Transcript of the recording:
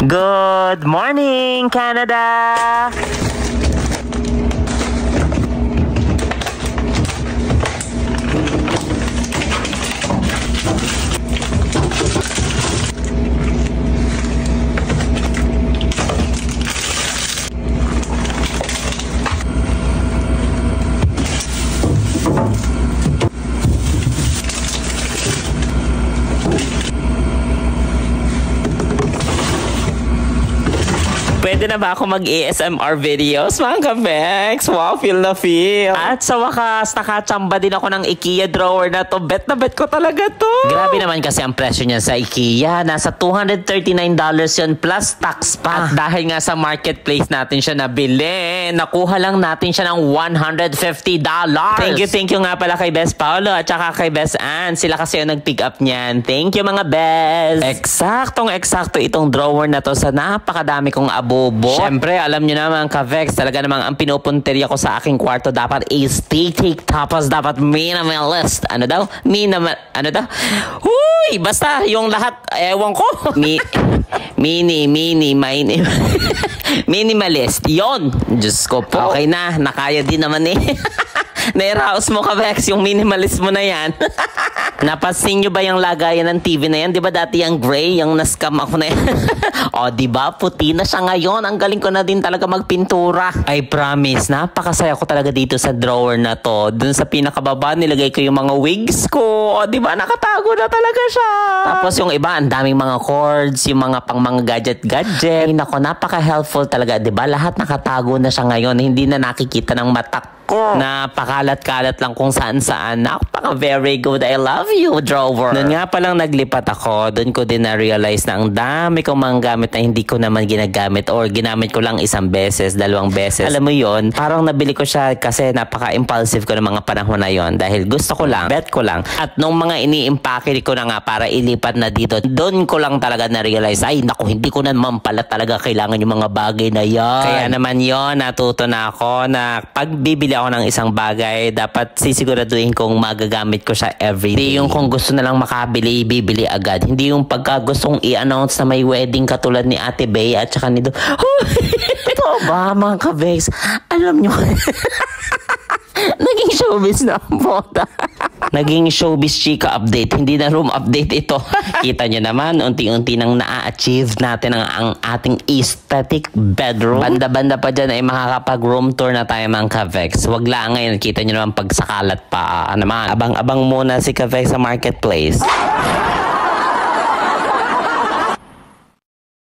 Good morning, Canada! Pwede na ba ako mag-ASMR videos, mga ka-Vex? Wow, feel na feel. At sa wakas, nakachamba din ako ng IKEA drawer na to. Bet na bet ko talaga to. Grabe naman kasi ang presyo niya sa IKEA. Nasa $239 yun plus tax pa. At dahil nga sa marketplace natin siya nabili, nakuha lang natin siya ng $150. Thank you nga pala kay Best Paolo at saka kay Best Ann. Sila kasi yung nag-pick up niyan. Thank you, mga Best. Eksakto itong drawer na to sa napakadami kong bobo. Siyempre, alam nyo naman, ka-Vex, talaga namang ang pinupunteriya ko sa aking kwarto dapat aesthetic, tapos dapat minimalist. Ano daw? Huy! Basta, yung lahat, ewan ko. Minimalist. Yon. Diyos ko po. Okay na, nakaya din naman eh. Nairaos mo, ka-Vex, yung minimalist mo na yan. Napansin nyo ba yung lagayan ng TV na yan? Di ba dati yung gray, yung na-scam ako na yan? O, di ba? Puti na siya ngayon. Ang galing ko na din talaga magpintura. I promise, napakasaya ko talaga dito sa drawer na to. Dun sa pinakababa, nilagay ko yung mga wigs ko. O, di ba? Nakatago na talaga siya. Tapos yung iba, ang daming mga cords, yung mga pang mga gadget-gadget. Ay, nako, napaka-helpful talaga. Di ba? Lahat nakatago na siya ngayon. Hindi na nakikita ng mata ko. Napakalat-kalat lang kung saan-saan. Napaka-very good. I love you, drawer. Noon nga palang naglipat ako, doon ko din na-realize na ang dami kong mga gamit na hindi ko naman ginagamit or ginamit ko lang isang beses, dalawang beses. Alam mo yon, parang nabili ko siya kasi napaka-impulsive ko ng mga panahon na yon dahil gusto ko lang, bet ko lang. At nung mga ini-impake ko na nga para ilipat na dito, doon ko lang talaga na-realize, ay naku, hindi ko naman pala talaga kailangan yung mga bagay na yan. Kaya naman yon, natuto na ako na pag bibili ako ng isang bagay, dapat sisiguraduhin kong magagamit ko siya everyday. Hindi yung kung gusto na lang makabili, bibili agad. Hindi yung pagka gustong i-announce na may wedding katulad ni Ate Bay at saka nito. Ito ba, mga ka-Vex? Alam nyo, naging showbiz na ang boda. Naging showbiz chika update, hindi na room update ito. Kita nyo naman, unti-unti nang na-achieve natin ang ating aesthetic bedroom. Banda-banda pa dyan ay makakapag-room tour na tayo, mga ka-Vex. Wag lang ngayon, kita nyo naman pagsakalat pa naman. Abang-abang muna si ka-Vex sa marketplace.